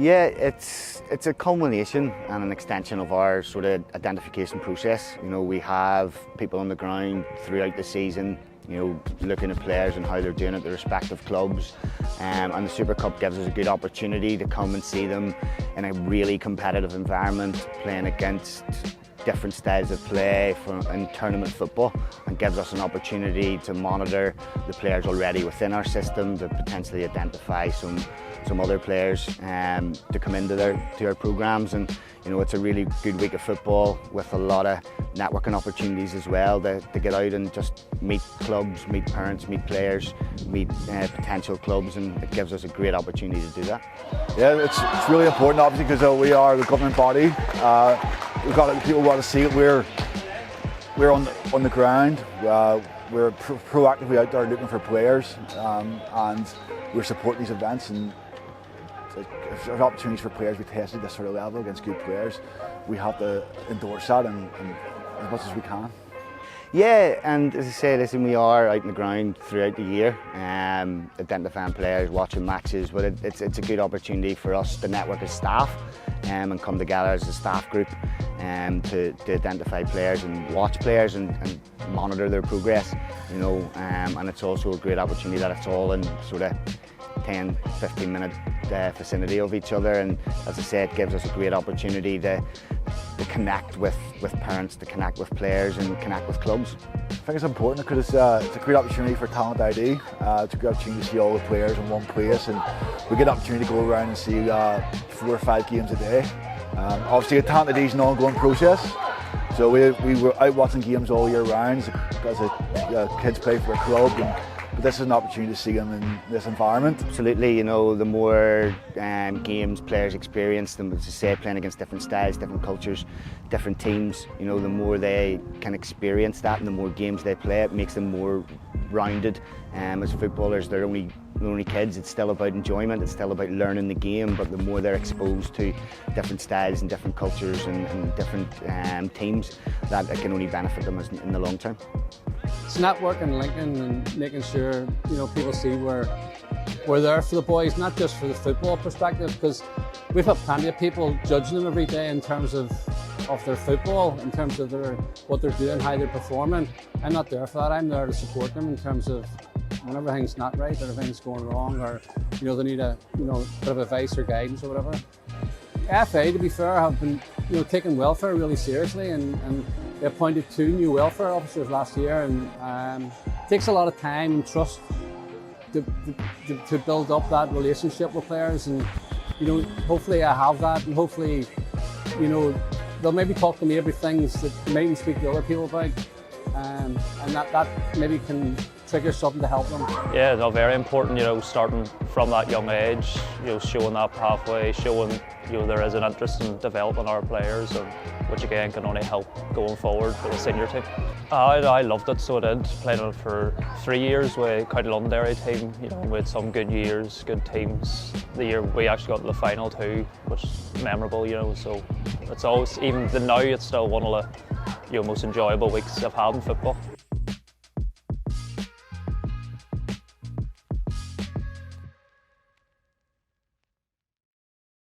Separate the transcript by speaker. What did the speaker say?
Speaker 1: Yeah, it's a culmination and an extension of our sort of identification process. You know, we have people on the ground throughout the season, you know, looking at players and how they're doing at their respective clubs. And the SuperCup gives us a good opportunity to come and see them in a really competitive environment, playing against different styles of play in tournament football, and gives us an opportunity to monitor the players already within our system, to potentially identify some other players to come into our programmes. And you know, it's a really good week of football with a lot of networking opportunities as well, to get out and just meet clubs, meet parents, meet players, meet potential clubs, and it gives us a great opportunity to do that.
Speaker 2: Yeah, it's really important, obviously, because we are the governing body. We've got people who want to see it. We're on the ground. We're proactively out there looking for players, and we're supporting these events. And if there's opportunities for players to be tested at this sort of level against good players, we have to endorse that and as much as we can.
Speaker 1: Yeah, and as I say, listen, we are out on the ground throughout the year, identifying players, watching matches, but it's a good opportunity for us to network as staff and come together as a staff group to identify players and watch players and monitor their progress, you know, and it's also a great opportunity that it's all in sort of 10-15 minute vicinity of each other, and as I say, it gives us a great opportunity to connect with parents, to connect with players and connect with clubs.
Speaker 2: I think it's important because it's a great opportunity for talent ID. It's a great opportunity to see all the players in one place, and we get an opportunity to go around and see 4 or 5 games a day. Obviously, a talent ID is an ongoing process, so we were out watching games all year round as kids play for a club. But this is an opportunity to see them in this environment.
Speaker 1: Absolutely, you know, the more games players experience, as I say, playing against different styles, different cultures, different teams, you know, the more they can experience that and the more games they play, it makes them more rounded. As footballers, they're only kids. It's still about enjoyment, it's still about learning the game, but the more they're exposed to different styles and different cultures and different teams, that it can only benefit them in the long term.
Speaker 3: It's networking, linking, and making sure, you know, people see we're there for the boys, not just for the football perspective, because we've had plenty of people judging them every day in terms of their football, in terms of what they're doing, how they're performing. I'm not there for that. I'm there to support them in terms of when everything's not right, or everything's going wrong, or you know, they need a bit of advice or guidance or whatever. FA, to be fair, have been taking welfare really seriously, and they appointed 2 new welfare officers last year, and it takes a lot of time and trust to build up that relationship with players. And you know, hopefully I have that, and hopefully, you know, they'll maybe talk to me about things that they mightn't speak to other people about, and that maybe can trigger something to help them.
Speaker 4: Yeah, no, very important, you know, starting from that young age, you know, showing that pathway, showing, you know, there is an interest in developing our players, and which again can only help going forward for the senior team. I loved it, so I did. Played on it for 3 years with County Londonderry team, you know, with some good years, good teams. The year we actually got to the final too, which is memorable, you know, so it's always, even now, it's still one of the most enjoyable weeks I've had in football.